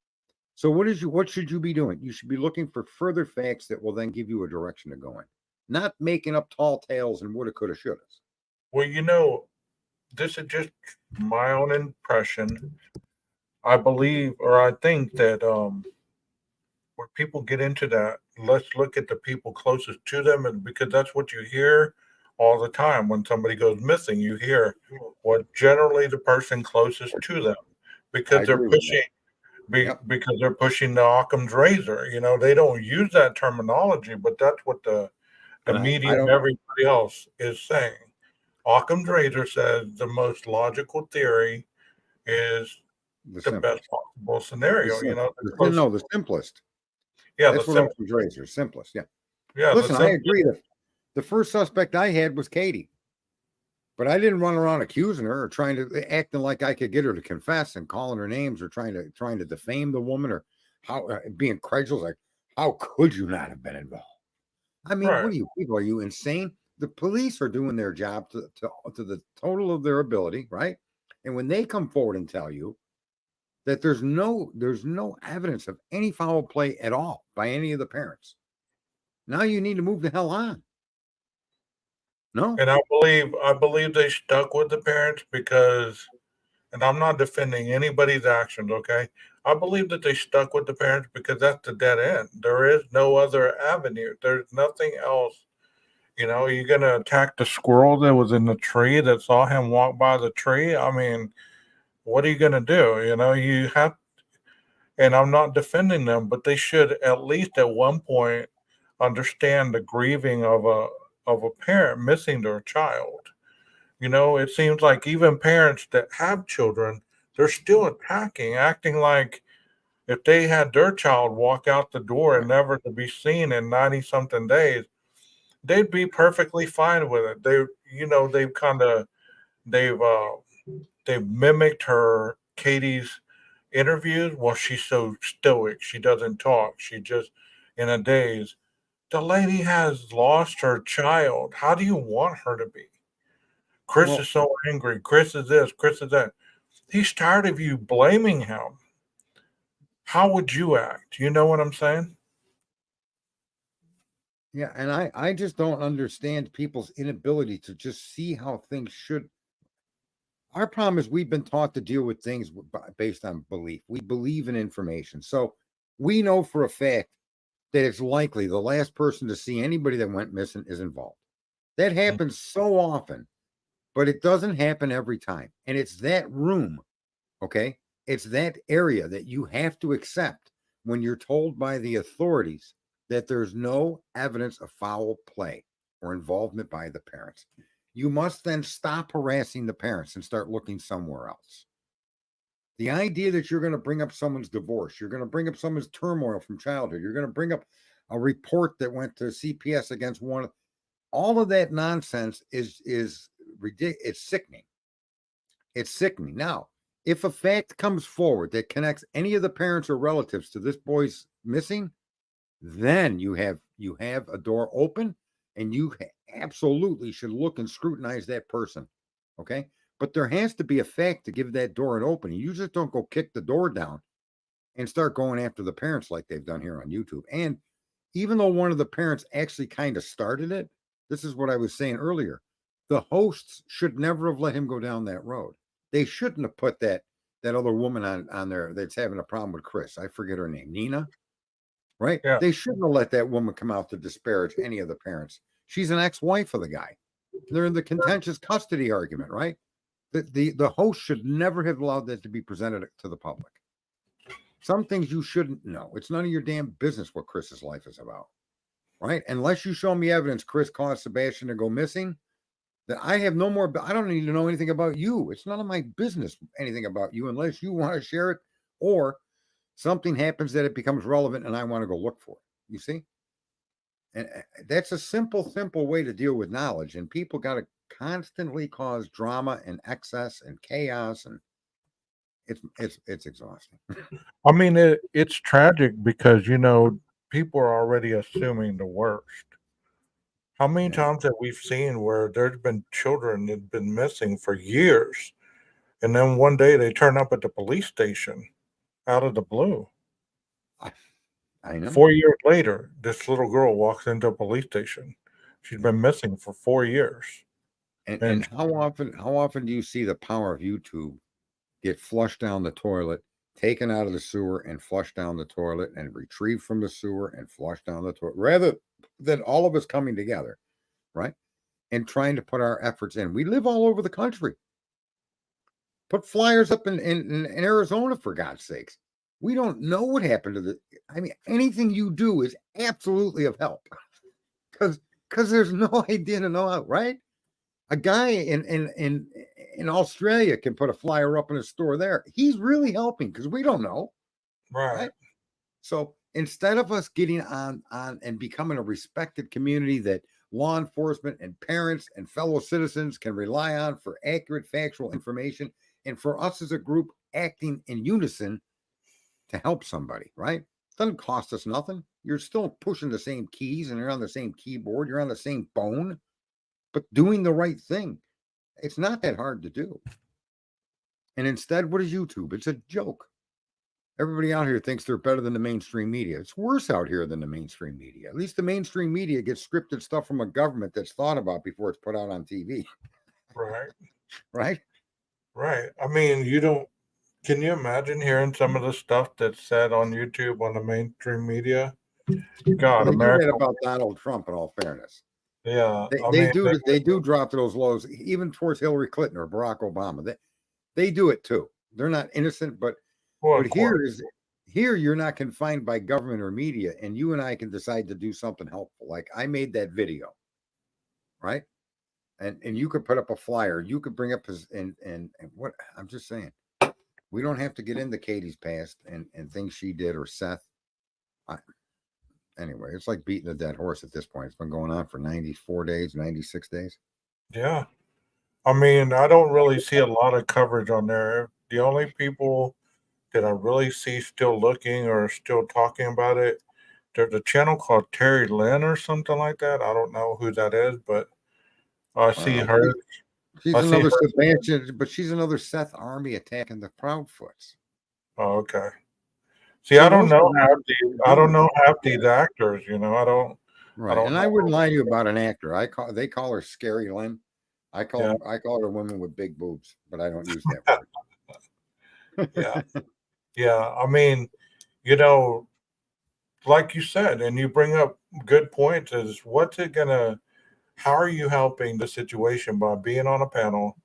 So what should you be doing? You should be looking for further facts that will then give you a direction to go in. Not making up tall tales and woulda, coulda, shouldas. well, this is just my own impression. I believe or I think that when people get into that, let's look at the people closest to them, and because that's what you hear all the time when somebody goes missing, you hear what generally the person closest to them I because they're agree with that. pushing Yep. because they're pushing the Occam's razor. They don't use that terminology, but that's what the And media I and don't everybody else is saying. Occam's razor says the most logical theory is the the best simplest. possible The scenario. simplest. The closest, The simplest. yeah, the That's what simple, Occam's razor, simplest. Yeah. yeah, the Listen, I simple. agree that the first suspect I had was Katie, but I didn't run around accusing her or trying to acting like I could get her to confess and calling her names or trying to defame the woman or how being credulous like how could you not have been involved? I mean, Right. what are you people? Are you insane? The police are doing their job to the total of their ability, right? And when they come forward and tell you that there's no evidence of any foul play at all by any of the parents, now you need to move the hell on. No, And I believe they stuck with the parents because, and I'm not defending anybody's actions, okay? I believe that they stuck with the parents because that's the dead end. There is no other avenue. There's nothing else. You're gonna attack the squirrel that was in the tree that saw him walk by the tree. I mean, what are you gonna do? You have, and I'm not defending them, but they should at least at one point understand the grieving of a parent missing their child. It seems like even parents that have children, they're still attacking, acting like if they had their child walk out the door and right. never to be seen in 90 something days, they'd be perfectly fine with it. They've they've mimicked Katie's interviews. Well, she's so stoic. She doesn't talk. She just in a daze. The lady has lost her child. How do you want her to be? Chris is Well, so angry. Chris is this. Chris is that. He's tired of you blaming him. How would you act? You know what I'm saying? yeah, and I just don't understand people's inability to just see how things should. Our problem is we've been taught to deal with things based on belief. We believe in information. So we know for a fact that it's likely the last person to see anybody that went missing is involved. That Mm. happens so often, but it doesn't happen every time. And it's that room, okay? It's that area that you have to accept when you're told by the authorities that there's no evidence of foul play or involvement by the parents. You must then stop harassing the parents and start looking somewhere else. The idea that you're going to bring up someone's divorce, you're going to bring up someone's turmoil from childhood, you're going to bring up a report that went to CPS against one, all of that nonsense is ridiculous. It's sickening. It's sickening. Now, if a fact comes forward that connects any of the parents or relatives to this boy's missing, then you have a door open and you absolutely should look and scrutinize that person. Okay? But there has to be a fact to give that door an opening. You just don't go kick the door down and start going after the parents like they've done here on YouTube. And even though one of the parents actually kind of started it, this is what I was saying earlier. The hosts should never have let him go down that road. They shouldn't have put that other woman on there that's having a problem with Chris. I forget her name, Nina, right? Yeah. They shouldn't have let that woman come out to disparage any of the parents. She's an ex-wife of the guy. They're in the contentious custody argument, right? The host should never have allowed that to be presented to the public. Some things you shouldn't know. It's none of your damn business what Chris's life is about, right? Unless you show me evidence Chris caused Sebastian to go missing, then I have no more. I don't need to know anything about you. It's none of my business anything about you unless you want to share it or something happens that it becomes relevant and I want to go look for it. You see? And that's a simple way to deal with knowledge. And people got to constantly cause drama and excess and chaos, and it's exhausting. I mean, it's tragic because, people are already assuming the worst. How many Yeah, times have we seen where there's been children that have been missing for years, and then one day they turn up at the police station out of the blue? I, I know. 4 years later, this little girl walks into a police station. She's been missing for 4 years. And And how often do you see the power of YouTube get flushed down the toilet, taken out of the sewer and flushed down the toilet, and retrieved from the sewer and flushed down the toilet, rather than all of us coming together, right? And trying to put our efforts in. We live all over the country. Put flyers up in Arizona, for God's sakes. We don't know what happened to the. I mean, anything you do is absolutely of help because there's no idea to know how, right? A guy in Australia can put a flyer up in a store there. He's really helping because we don't know, right, right? So instead of us getting on and becoming a respected community that law enforcement and parents and fellow citizens can rely on for accurate factual information, and for us as a group acting in unison to help somebody, right? Doesn't cost us nothing. You're still pushing the same keys and you're on the same keyboard, you're on the same phone, but doing the right thing. It's not that hard to do. And instead, what is YouTube? It's a joke. Everybody out here thinks they're better than the mainstream media. It's worse out here than the mainstream media. At least the mainstream media gets scripted stuff from a government that's thought about before it's put out on TV, right, right? right. I mean, you don't. Can you imagine hearing some of the stuff that's said on YouTube on the mainstream media? Well, God, they do that America. about Donald Trump, in all fairness. Yeah, They, I they mean, do they do drop to those lows, even towards Hillary Clinton or Barack Obama. They do it too. They're not innocent, but well, but of course, here you're not confined by government or media, and you and I can decide to do something helpful. Like I made that video, right? And you could put up a flyer. You could bring up his and what I'm just saying. We don't have to get into Katie's past and things she did or Seth. I, anyway, it's like beating a dead horse at this point. It's been going on for 94 days, 96 days. yeah. I mean, I don't really see a lot of coverage on there. The only people that I really see still looking or still talking about it, there's a channel called Terry Lynn or something like that. I don't know who that is, but I see Well, her. she's I see another her. Sebastian, but she's another Seth Army attacking the Proudfoots. Oh, okay. See, See, I don't most of know them half are I don't doing know half it. these actors. I Right. don't And I wouldn't know. lie to you about an actor. They call her Scary Lynn. Yeah, I call her women with big boobs, but I don't use that word. yeah, yeah. I mean, you know, like you said, and you bring up good points. Is what's it gonna? How are you helping the situation by being on a panel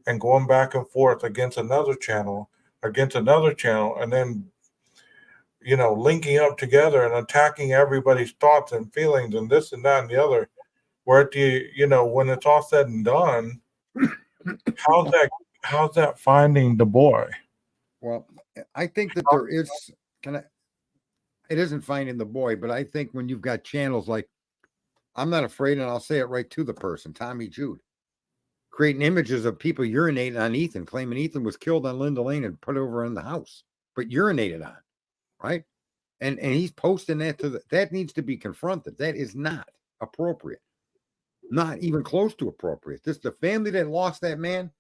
and going back and forth against another channel, and then linking up together and attacking everybody's thoughts and feelings and this and that and the other. Where at when it's all said and done, how's that? How's that finding the boy? Well, I think that there is kind of it isn't finding the boy, but I think when you've got channels like I'm not afraid, and I'll say it right to the person, Tommy Jude, creating images of people urinating on Ethan, claiming Ethan was killed on Linda Lane and put over in the house, but urinated on, right? And he's posting that that needs to be confronted. That is not appropriate. Not even close to appropriate. This the family that lost that man,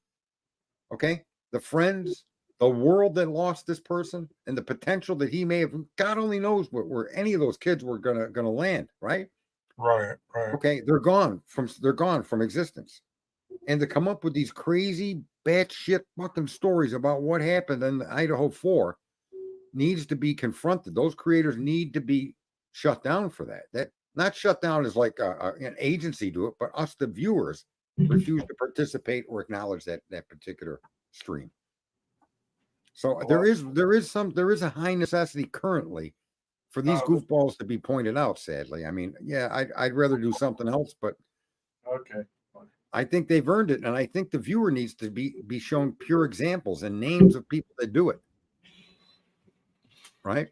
okay? The friends, the world that lost this person, and the potential that he may have. God only knows where any of those kids were gonna land, right? Right, right, Okay, they're gone from existence, and to come up with these crazy batshit fucking stories about what happened in the Idaho 4 needs to be confronted. Those creators need to be shut down for that. That not shut down as like an agency do it, but us, the viewers, refuse to participate or acknowledge that particular stream. So well, there is a high necessity currently for these uh, goofballs to be pointed out. Sadly, I mean, yeah, I'd rather do something else, but okay. I think they've earned it, and I think the viewer needs to be shown pure examples and names of people that do it. Right?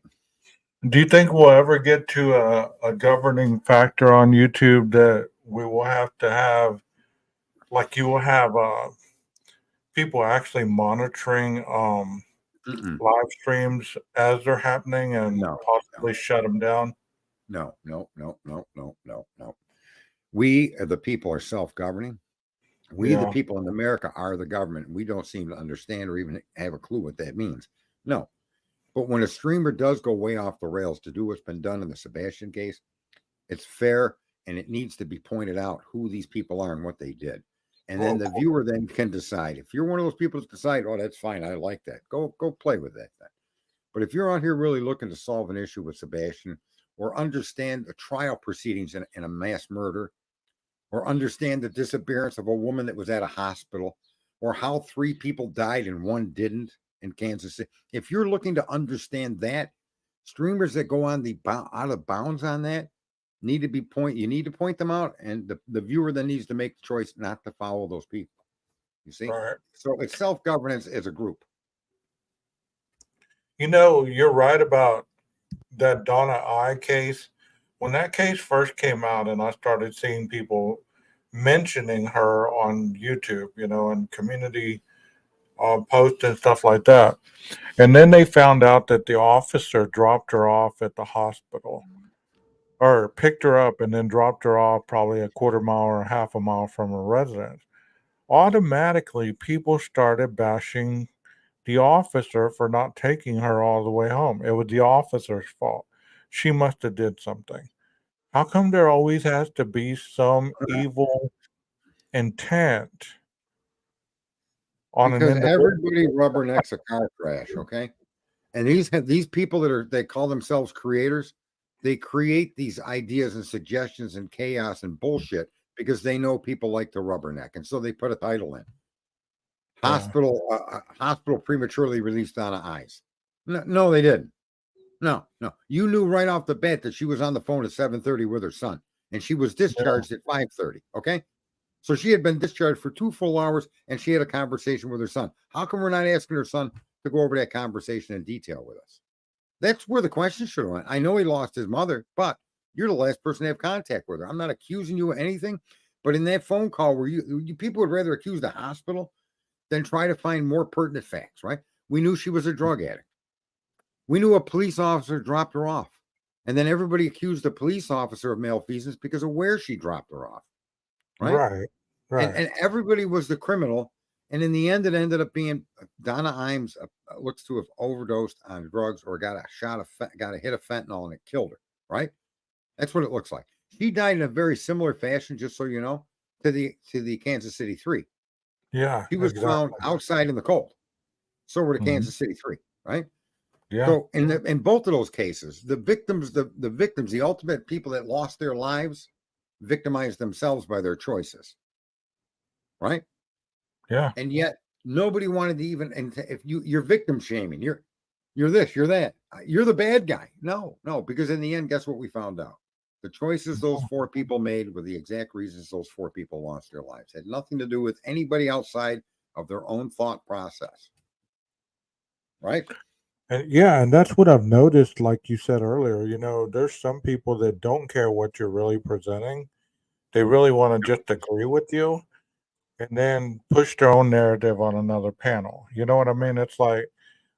Do you think we'll ever get to a governing factor on YouTube that we will have to have, like you will have people actually monitoring Mm-mm. live streams as they're happening and No, no, possibly shut them down? no, no, no, no, no, no, no. We, the people, are self-governing. We, the Yeah, people in America, are the government. We don't seem to understand or even have a clue what that means. No. But when a streamer does go way off the rails to do what's been done in the Sebastian case, it's fair and it needs to be pointed out who these people are and what they did. And well, then of the course. viewer then can decide. If you're one of those people that decide, oh, that's fine, I like that. Go play with that then. But if you're out here really looking to solve an issue with Sebastian or understand the trial proceedings in a mass murder or understand the disappearance of a woman that was at a hospital, or how three people died and one didn't in Kansas City. If you're looking to understand that, streamers that go on the out of bounds on that need to be you need to point them out, and the viewer then needs to make the choice not to follow those people. You see? Right. So it's self-governance as a group. You know, you're right about that Donna I case. When that case first came out, and I started seeing people mentioning her on YouTube, and community posts and stuff like that. And then they found out that the officer dropped her off at the hospital or picked her up and then dropped her off probably a quarter mile or half a mile from her residence. Automatically, people started bashing the officer for not taking her all the way home. It was the officer's fault. She must have did something. How come there always has to be some evil intent on an Because individual? everybody rubbernecks a car crash, okay? And these people they call themselves creators, they create these ideas and suggestions and chaos and bullshit because they know people like to rubberneck, and so they put a title in Yeah, hospital prematurely released Donna Ice. No, no, they didn't. No, no, you knew right off the bat that she was on the phone at 7:30 with her son, and she was yeah, discharged at 5:30. Okay, so she had been discharged for 2 full hours, and she had a conversation with her son. How come we're not asking her son to go over that conversation in detail with us? That's where the question should have went. I know he lost his mother, but you're the last person to have contact with her. I'm not accusing you of anything, but in that phone call where you people would rather accuse the hospital than try to find more pertinent facts, right? We knew she was a drug addict. We knew a police officer dropped her off. And then everybody accused the police officer of malfeasance because of where she dropped her off, right? right, and right. and everybody was the criminal. And in the end, it ended up being Donna Imes looks to have overdosed on drugs or got got a hit of fentanyl and it killed her. Right? That's what it looks like. She died in a very similar fashion, just so you know, to the Kansas City Three. Yeah, She was found exactly. outside in the cold. So were the Hmm. Kansas City Three. Right? Yeah, So in both of those cases, the victims, the ultimate people that lost their lives, victimized themselves by their choices. Right? yeah. And yet nobody wanted to even, and if you're victim shaming, you're this, you're that, you're the bad guy. No, because in the end, guess what we found out? The choices those four people made were the exact reasons those four people lost their lives. Had nothing to do with anybody outside of their own thought process. Right? And yeah, and that's what I've noticed, like you said earlier, there's some people that don't care what you're really presenting. They really want to just agree with you and then push their own narrative on another panel. You know what I mean? It's like,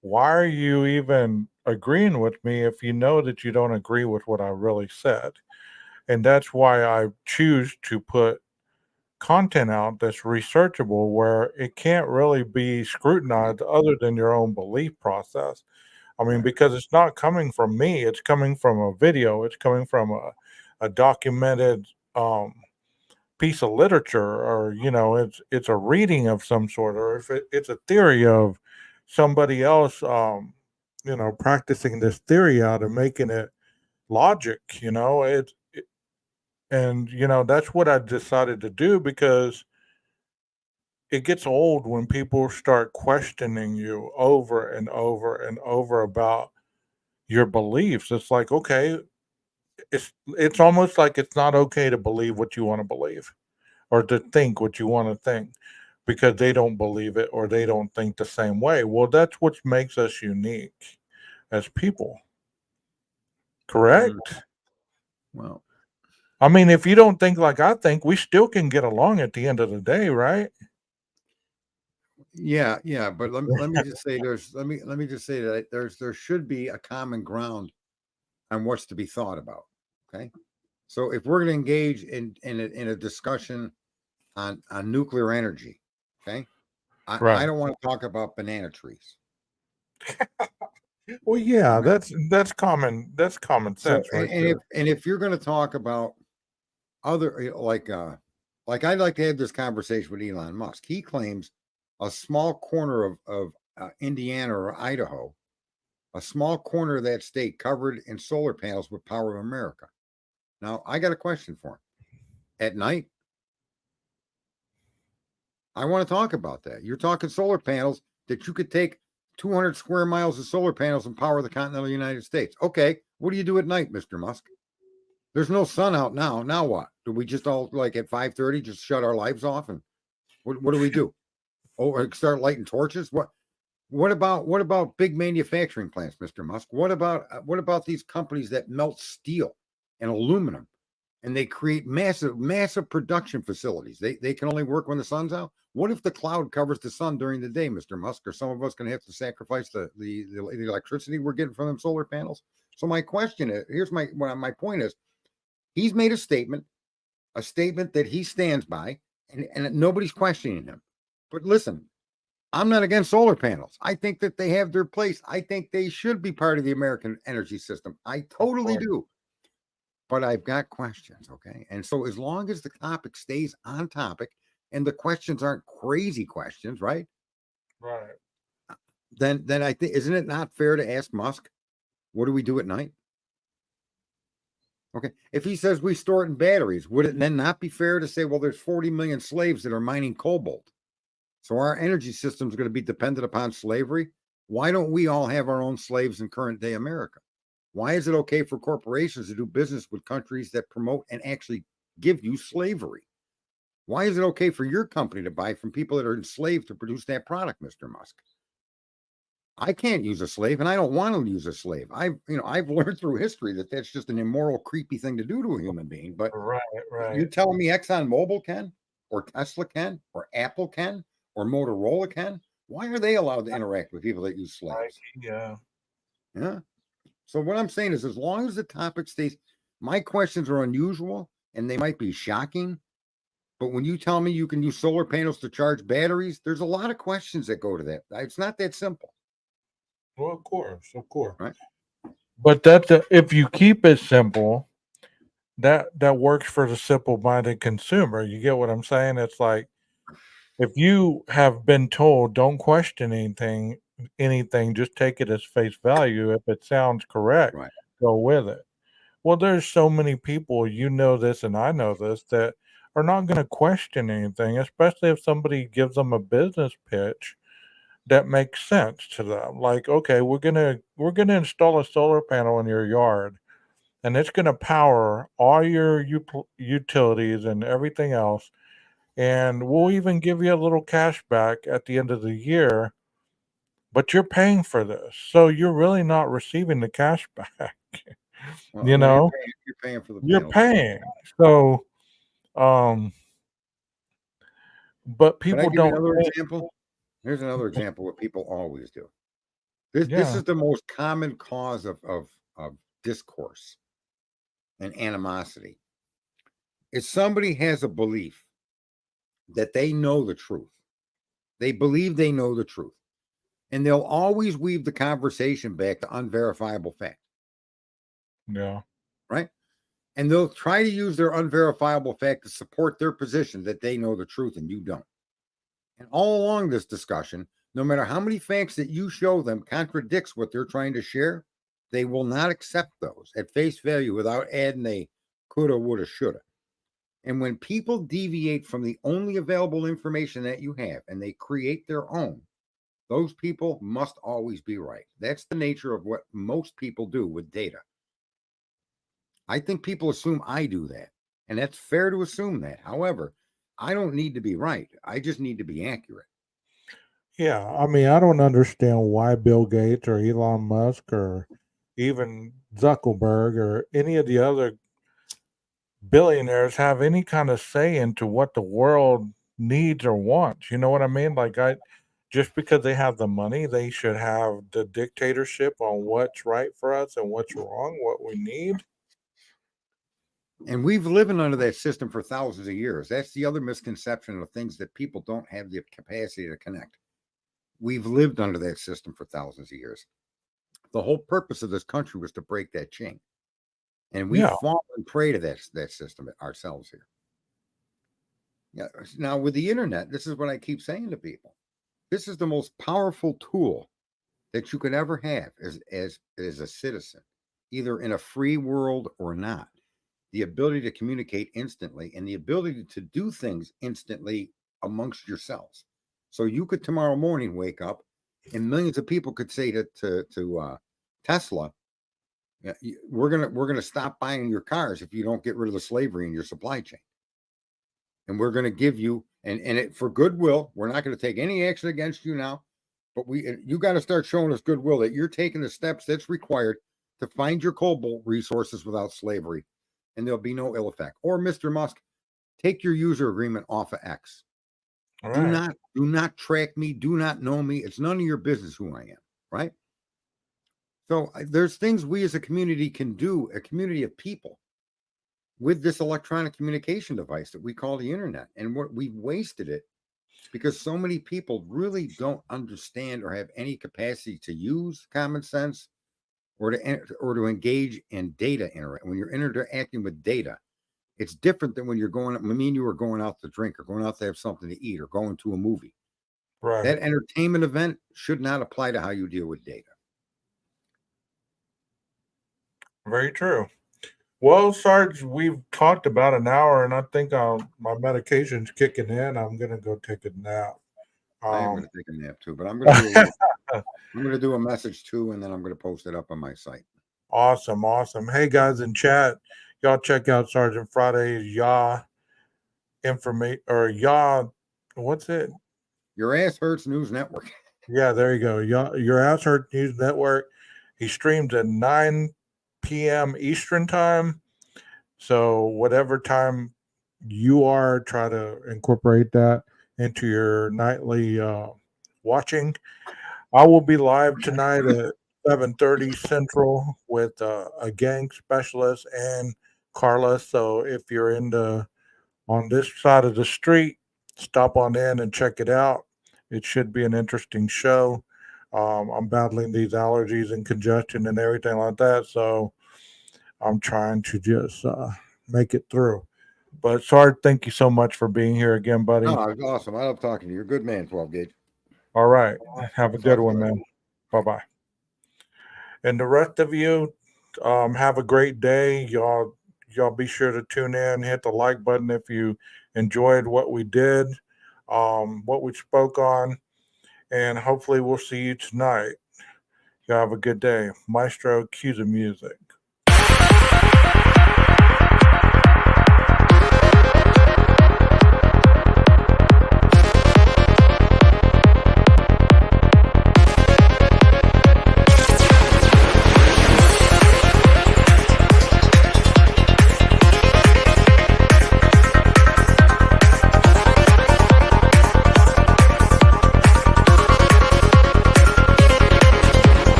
why are you even agreeing with me if you know that you don't agree with what I really said? And that's why I choose to put content out that's researchable where it can't really be scrutinized other than your own belief process. I mean, Right. because it's not coming from me, it's coming from a video, it's coming from a documented piece of literature, or it's a reading of some sort, or if it's a theory of somebody else practicing this theory out and making it logic. And that's what I decided to do, because it gets old when people start questioning you over and over and over about your beliefs. It's like, okay, it's almost like it's not okay to believe what you want to believe or to think what you want to think because they don't believe it or they don't think the same way. Well, that's what makes us unique as people. correct? Well, I mean, if you don't think like I think, we still can get along at the end of the day, right? yeah, but let me just say let me just say that there should be a common ground on what's to be thought about. Okay. So if we're going to engage in a discussion on nuclear energy, okay, I Right. don't want to talk about banana trees. Well, yeah, Okay. that's common So sense right there. and if you're going to talk about other like I'd like to have this conversation with Elon Musk. He claims a small corner of Indiana or Idaho, a small corner of that state covered in solar panels would power America. Now, I got a question for him. At night, I want to talk about that. You're talking solar panels that you could take 200 square miles of solar panels and power the continental United States. Okay, what do you do at night, Mr. Musk? There's no sun out now. Now what? Do we just all like at 5:30 just shut our lives off and what do we do? Oh, start lighting torches? What about big manufacturing plants, Mr. Musk? What about these companies that melt steel and aluminum and they create massive production facilities? They can only work when the sun's out. What if the cloud covers the sun during the day, Mr. Musk? Are some of us going to have to sacrifice the electricity we're getting from them solar panels? So my question is, here's my point is, he's made a statement that he stands by, and nobody's questioning him. But listen, I'm not against solar panels. I think that they have their place. I think they should be part of the American energy system. I Of totally course. do. But I've got questions, okay? And so as long as the topic stays on topic and the questions aren't crazy questions, right? Right. Then I think isn't it not fair to ask Musk, what do we do at night? Okay. If he says we store it in batteries, would it then not be fair to say, well, there's 40 million slaves that are mining cobalt? So our energy system is going to be dependent upon slavery. Why don't we all have our own slaves in current day America? Why is it okay for corporations to do business with countries that promote and actually give you slavery? Why is it okay for your company to buy from people that are enslaved to produce that product, Mr. Musk? I can't use a slave, and I don't want to use a slave. I've learned through history that that's just an immoral, creepy thing to do to a human being. But Right. you're Right. telling me ExxonMobil can, or Tesla can, or Apple can, or Motorola can? Why are they allowed to interact with people that use Right. slaves? Yeah. Yeah. So what I'm saying is, as long as the topic stays, my questions are unusual and they might be shocking. But when you tell me you can use solar panels to charge batteries, there's a lot of questions that go to that. It's not that simple, Well, of course, of course. right? But if you keep it simple, that works for the simple-minded consumer. You get what I'm saying? It's like if you have been told don't question anything, just take it as face value. If it sounds correct, Right. go with it. Well, there's so many people, you know this and I know this, that are not going to question anything, especially if somebody gives them a business pitch that makes sense to them. Like, okay, we're gonna install a solar panel in your yard, and it's gonna power all your utilities and everything else, and we'll even give you a little cash back at the end of the year. But you're paying for this, so you're really not receiving the cash back. Well, You no, know, you're paying for the you're panels. But paying. So, um, but can I people give you don't another think. example? Here's another example what people always do. This Yeah, is the most common cause of discourse and animosity. If somebody has a belief that they know the truth, they believe they know the truth, and they'll always weave the conversation back to unverifiable fact, yeah, right? And they'll try to use their unverifiable fact to support their position that they know the truth and you don't. And all along this discussion, no matter how many facts that you show them contradicts what they're trying to share, they will not accept those at face value without adding a coulda, woulda, shoulda. And when people deviate from the only available information that you have and they create their own, those people must always be right. That's the nature of what most people do with data. I think people assume I do that, and that's fair to assume that. However, I don't need to be right. I just need to be accurate. yeah. I mean, I don't understand why Bill Gates or Elon Musk or even Zuckerberg or any of the other billionaires have any kind of say into what the world needs or wants. You know what I mean? Like I just because they have the money, they should have the dictatorship on what's right for us and what's wrong, what we need. And we've living under that system for thousands of years. That's the other misconception of things that people don't have the capacity to connect. We've lived under that system for thousands of years. The whole purpose of this country was to break that chain. And we've Yeah, fallen prey to that system ourselves here. Yeah. Now with the internet, this is what I keep saying to people. This is the most powerful tool that you could ever have as a citizen, either in a free world or not. The ability to communicate instantly and the ability to do things instantly amongst yourselves. So you could tomorrow morning wake up and millions of people could say to Tesla, "Yeah, we're gonna stop buying your cars if you don't get rid of the slavery in your supply chain, and we're gonna give you and it for goodwill. We're not gonna take any action against you now, but you got to start showing us goodwill that you're taking the steps that's required to find your cobalt resources without slavery, and there'll be no ill effect." Or Mr. Musk, take your user agreement off of X. all Do right. not track me. Do not know me. It's none of your business who I am. Right. So there's things we as a community can do, a community of people, with this electronic communication device that we call the internet. And we've wasted it because so many people really don't understand or have any capacity to use common sense or to engage in data interact. When you're interacting with data, it's different than when you're going. I mean, you were going out to drink or going out to have something to eat or going to a movie. Right. That entertainment event should not apply to how you deal with data. Very true. Well, Sarge, we've talked about an hour, and I think my medication's kicking in. I'm gonna go take a nap. I am going Um, to take a nap too, but I'm going to do a little. I'm going to do a message too, and then I'm going to post it up on my site. awesome, awesome. Hey guys in chat, y'all check out Sergeant Friday's Yah information or Yah. What's it? Your Ass Hurts News Network. Yeah, there you go. Your Ass Hurt News Network. He streams at 9 p.m. Eastern time. So whatever time you are, try to incorporate that into your nightly watching. I will be live tonight at 7:30 Central with a gang specialist and Carla. So if you're on this side of the street, stop on in and check it out. It should be an interesting show. I'm battling these allergies and congestion and everything like that, so I'm trying to just make it through. But Sarge, thank you so much for being here again, buddy. No, it was awesome. I love talking to you. You're a good man, 12 gauge. All right, have a We'll good talk to one, you later. man. Bye bye. And the rest of you, have a great day. Y'all be sure to tune in, hit the like button if you enjoyed what we did, what we spoke on, and hopefully we'll see you tonight. Y'all have a good day. Maestro, cue the music.